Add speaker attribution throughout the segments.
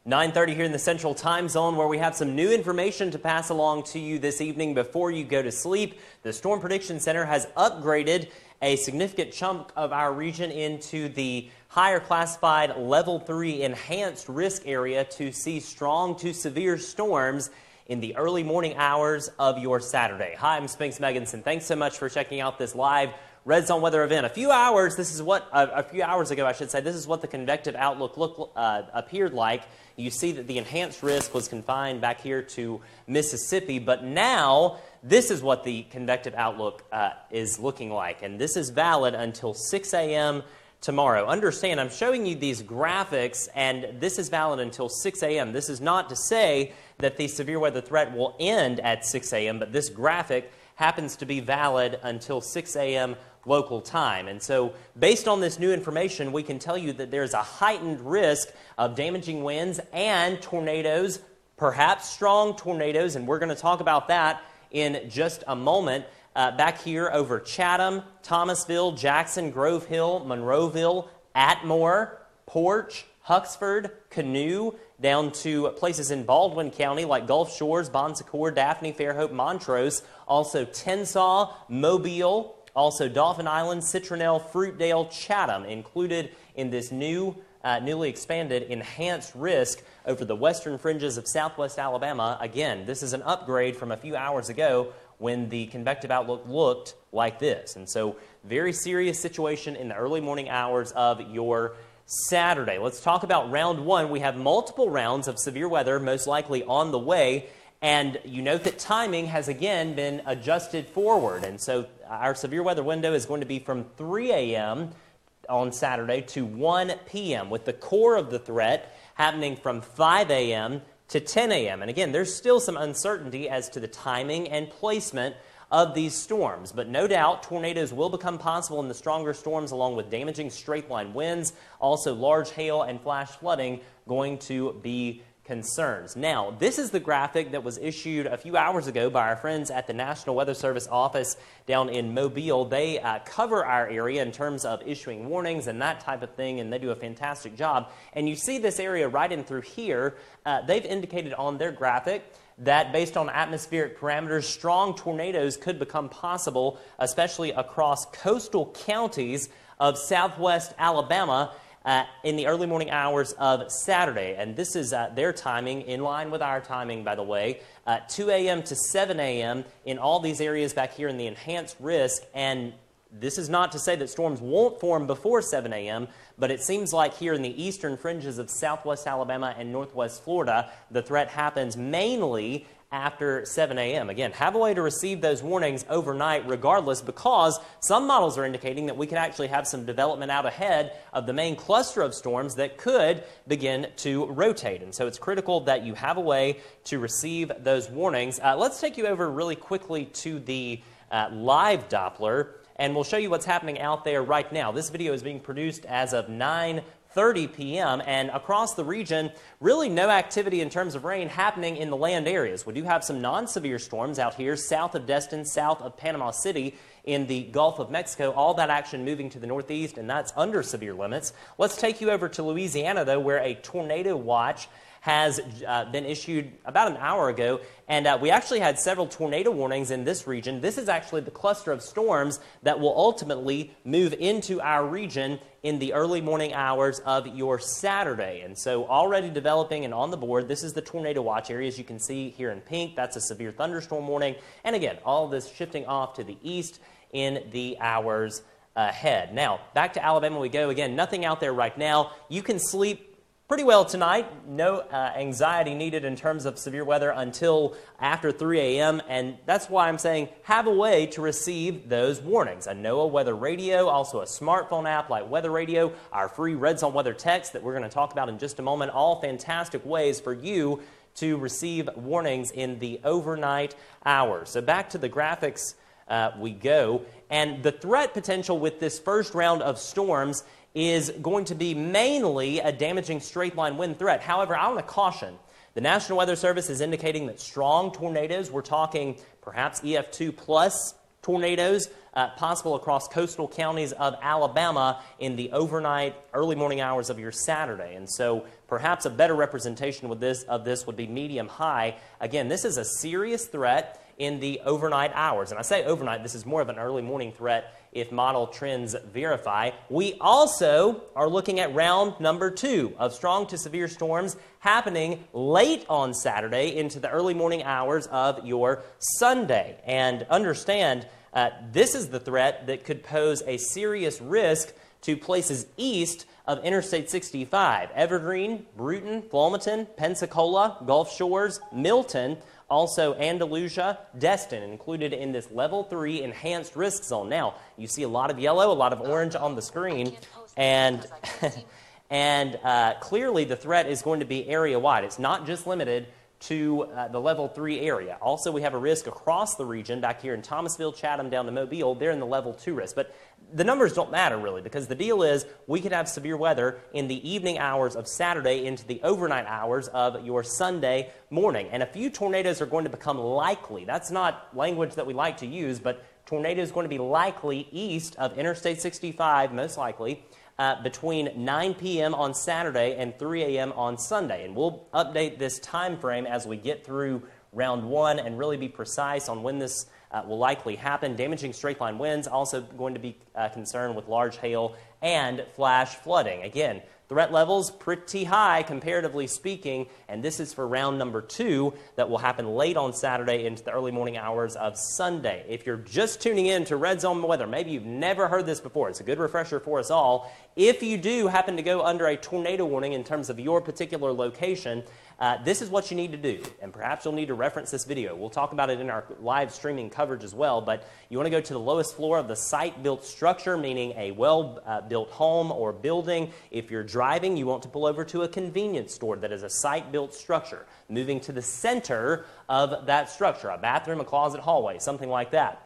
Speaker 1: 9:30 here in the Central Time Zone, where we have some new information to pass along to you this evening before you go to sleep. The Storm Prediction Center has upgraded a significant chunk of our region into the higher classified Level 3 enhanced risk area to see strong to severe storms in the early morning hours of your Saturday. Hi, I'm Spinks Megginson. Thanks so much for checking out this live RedZone Weather event. A few hours ago, I should say, this is what the Convective Outlook appeared like. You see that the enhanced risk was confined back here to Mississippi, but now this is what the Convective Outlook is looking like, and this is valid until 6 a.m. tomorrow. Understand, I'm showing you these graphics, and this is valid until 6 a.m. This is not to say that the severe weather threat will end at 6 a.m., but this graphic happens to be valid until 6 a.m. local time. And so based on this new information, we can tell you that there's a heightened risk of damaging winds and tornadoes, perhaps strong tornadoes, and we're going to talk about that in just a moment. Back here over Chatham, Thomasville, Jackson, Grove Hill, Monroeville, Atmore, Porch, Huxford, Canoe, down to places in Baldwin County like Gulf Shores, Bon Secour, Daphne, Fairhope, Montrose, also Tensas, Mobile, also Dauphin Island, Citronelle, Fruitdale, Chatham, included in this newly expanded enhanced risk over the western fringes of southwest Alabama. Again, this is an upgrade from a few hours ago when the Convective Outlook looked like this. And so, very serious situation in the early morning hours of your Saturday. Let's talk about round one. We have multiple rounds of severe weather, most likely on the way. And you note that timing has again been adjusted forward. And so our severe weather window is going to be from 3 a.m. on Saturday to 1 p.m. with the core of the threat happening from 5 a.m. to 10 a.m. And again, there's still some uncertainty as to the timing and placement of these storms. But no doubt, tornadoes will become possible in the stronger storms, along with damaging straight-line winds. Also, large hail and flash flooding going to be concerns. Now, this is the graphic that was issued a few hours ago by our friends at the National Weather Service office down in Mobile. They cover our area in terms of issuing warnings and that type of thing, and they do a fantastic job. And you see this area right in through here. They've indicated on their graphic that based on atmospheric parameters, strong tornadoes could become possible, especially across coastal counties of southwest Alabama in the early morning hours of Saturday. And this is their timing, in line with our timing, by the way, 2 a.m. to 7 a.m. in all these areas back here in the enhanced risk. And this is not to say that storms won't form before 7 a.m., but it seems like here in the eastern fringes of southwest Alabama and northwest Florida, the threat happens mainly after 7 a.m. Again, have a way to receive those warnings overnight regardless, because some models are indicating that we could actually have some development out ahead of the main cluster of storms that could begin to rotate. And so it's critical that you have a way to receive those warnings. Let's take you over really quickly to the live Doppler, and we'll show you what's happening out there right now. This video is being produced as of 9:30 p.m. and across the region, really no activity in terms of rain happening in the land areas. We do have some non-severe storms out here south of Destin, south of Panama City in the Gulf of Mexico. All that action moving to the northeast, and that's under severe limits. Let's take you over to Louisiana, though, where a tornado watch has been issued about an hour ago, and we actually had several tornado warnings in this region. This is actually the cluster of storms that will ultimately move into our region in the early morning hours of your Saturday. And so already developing and on the board, this is the tornado watch area. As you can see here in pink, that's a severe thunderstorm warning. And again, all of this shifting off to the east in the hours ahead. Now, back to Alabama we go. Again, nothing out there right now. You can sleep pretty well tonight. No anxiety needed in terms of severe weather until after 3 a.m. And that's why I'm saying have a way to receive those warnings. A NOAA weather radio, also a smartphone app like Weather Radio, our free RedZone Weather text that we're going to talk about in just a moment. All fantastic ways for you to receive warnings in the overnight hours. So back to the graphics we go. And the threat potential with this first round of storms is going to be mainly a damaging straight-line wind threat. However, I want to caution. The National Weather Service is indicating that strong tornadoes, we're talking perhaps EF2 plus tornadoes possible across coastal counties of Alabama in the overnight, early morning hours of your Saturday. And so perhaps a better representation of this would be medium high. Again, this is a serious threat in the overnight hours. And I say overnight, this is more of an early morning threat if model trends verify. We also are looking at round number 2 of strong to severe storms happening late on Saturday into the early morning hours of your Sunday. And understand, this is the threat that could pose a serious risk to places east of Interstate 65. Evergreen, Bruton, Wilmington, Pensacola, Gulf Shores, Milton, also Andalusia, Destin, included in this level 3 enhanced risk zone. Now, you see a lot of yellow, a lot of orange on the screen, and, clearly the threat is going to be area-wide. It's not just limited to the level 3 area. Also, we have a risk across the region, back here in Thomasville, Chatham, down to Mobile. They're in the level 2 risk. But the numbers don't matter, really, because the deal is we could have severe weather in the evening hours of Saturday into the overnight hours of your Sunday morning. And a few tornadoes are going to become likely. That's not language that we like to use, but tornadoes are going to be likely east of Interstate 65, most likely, between 9 p.m. on Saturday and 3 a.m. on Sunday. And we'll update this time frame as we get through round 1 and really be precise on when this will likely happen. Damaging straight-line winds, also going to be concerned with large hail and flash flooding. Again, threat levels pretty high, comparatively speaking, and this is for round number 2 that will happen late on Saturday into the early morning hours of Sunday. If you're just tuning in to Red Zone Weather, maybe you've never heard this before. It's a good refresher for us all. If you do happen to go under a tornado warning in terms of your particular location, this is what you need to do, and perhaps you'll need to reference this video. We'll talk about it in our live streaming coverage as well, but you want to go to the lowest floor of the site-built structure, meaning a well-built home or building. If you're driving, you want to pull over to a convenience store that is a site-built structure, moving to the center of that structure, a bathroom, a closet, hallway, something like that.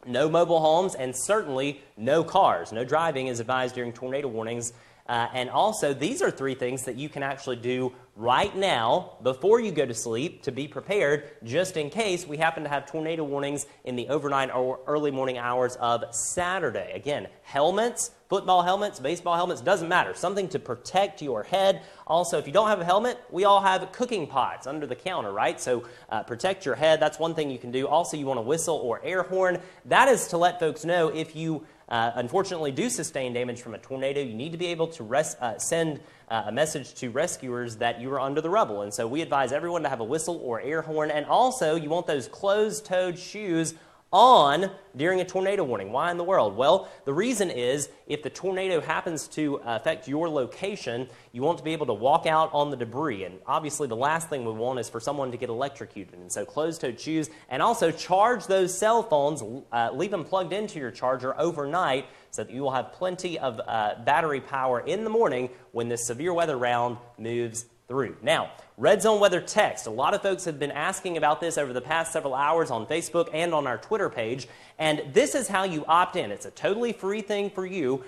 Speaker 1: No mobile homes, and certainly no cars. No driving is advised during tornado warnings. And also, these are 3 things that you can actually do right now before you go to sleep to be prepared just in case we happen to have tornado warnings in the overnight or early morning hours of Saturday. Again, helmets, football helmets, baseball helmets, doesn't matter. Something to protect your head. Also, if you don't have a helmet, we all have cooking pots under the counter, right? So protect your head. That's one thing you can do. Also, you want a whistle or air horn. That is to let folks know if you unfortunately do sustain damage from a tornado, you need to be able to send a message to rescuers that you are under the rubble. And so we advise everyone to have a whistle or air horn. And also, you want those closed-toed shoes on during a tornado warning. Why in the world? Well, the reason is if the tornado happens to affect your location, you want to be able to walk out on the debris. And obviously, the last thing we want is for someone to get electrocuted. And so closed-toed shoes, and also charge those cell phones, leave them plugged into your charger overnight so that you will have plenty of battery power in the morning when this severe weather round moves through. Now, Red Zone Weather text. A lot of folks have been asking about this over the past several hours on Facebook and on our Twitter page, and this is how you opt in. It's a totally free thing for you.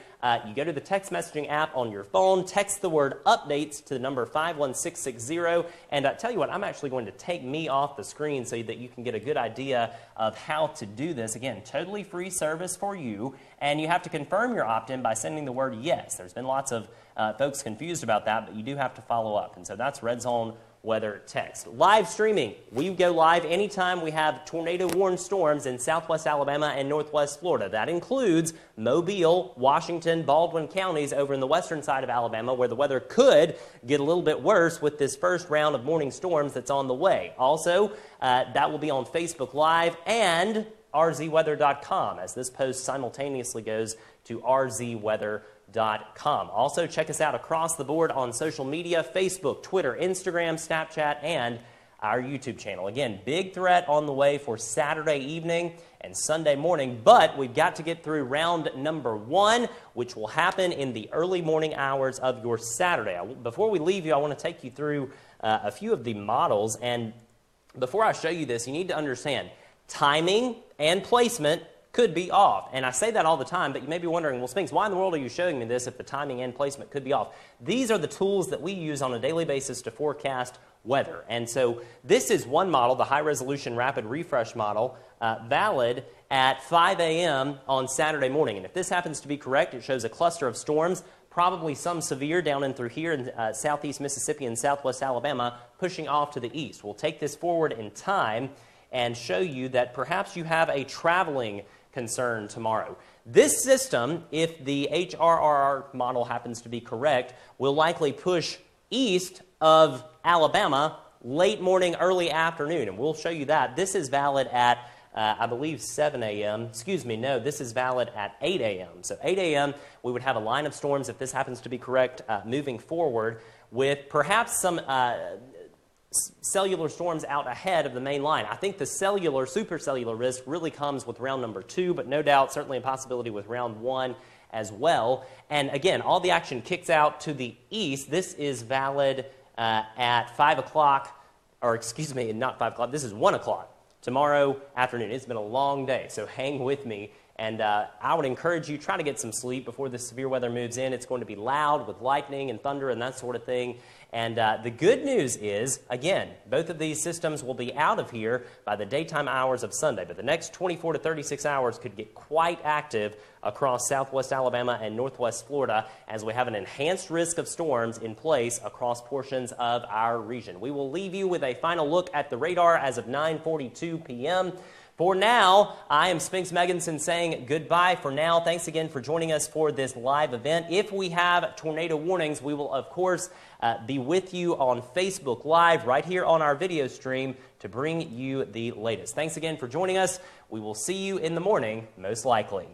Speaker 1: You go to the text messaging app on your phone, text the word updates to the number 51660, and tell you what, I'm actually going to take me off the screen so that you can get a good idea of how to do this. Again, totally free service for you, and you have to confirm your opt-in by sending the word yes. There's been lots of folks confused about that, but you do have to follow up, and so that's Red Zone Weather text. Live streaming. We go live anytime we have tornado-warned storms in southwest Alabama and northwest Florida. That includes Mobile, Washington, Baldwin counties over in the western side of Alabama, where the weather could get a little bit worse with this first round of morning storms that's on the way. Also, that will be on Facebook Live and rzweather.com, as this post simultaneously goes to rzweather.com. Also, check us out across the board on social media, Facebook, Twitter, Instagram, Snapchat, and our YouTube channel. Again, big threat on the way for Saturday evening and Sunday morning, but we've got to get through round number 1, which will happen in the early morning hours of your Saturday. Before we leave you, I want to take you through a few of the models, and before I show you this, you need to understand timing and placement could be off. And I say that all the time, but you may be wondering, well, Spinks, why in the world are you showing me this if the timing and placement could be off? These are the tools that we use on a daily basis to forecast weather. And so this is one model, the high-resolution rapid refresh model, valid at 5 a.m. on Saturday morning. And if this happens to be correct, it shows a cluster of storms, probably some severe down in through here in southeast Mississippi and southwest Alabama, pushing off to the east. We'll take this forward in time and show you that perhaps you have a traveling concern tomorrow. This system, if the HRRR model happens to be correct, will likely push east of Alabama late morning, early afternoon, and we'll show you that. This is valid at, I believe, 7 a.m. Excuse me, no, this is valid at 8 a.m. So 8 a.m., we would have a line of storms, if this happens to be correct, moving forward with perhaps some cellular storms out ahead of the main line. I think the cellular, supercellular risk really comes with round number 2, but no doubt, certainly a possibility with round 1 as well. And again, all the action kicks out to the east. This is valid at 5 o'clock, or excuse me, not 5 o'clock, this is 1 o'clock tomorrow afternoon. It's been a long day, so hang with me. And I would encourage you, try to get some sleep before the severe weather moves in. It's going to be loud with lightning and thunder and that sort of thing. And the good news is, again, both of these systems will be out of here by the daytime hours of Sunday. But the next 24 to 36 hours could get quite active across southwest Alabama and northwest Florida as we have an enhanced risk of storms in place across portions of our region. We will leave you with a final look at the radar as of 9:42 p.m. For now, I am Spinks Megginson saying goodbye for now. Thanks again for joining us for this live event. If we have tornado warnings, we will, of course, be with you on Facebook Live right here on our video stream to bring you the latest. Thanks again for joining us. We will see you in the morning, most likely.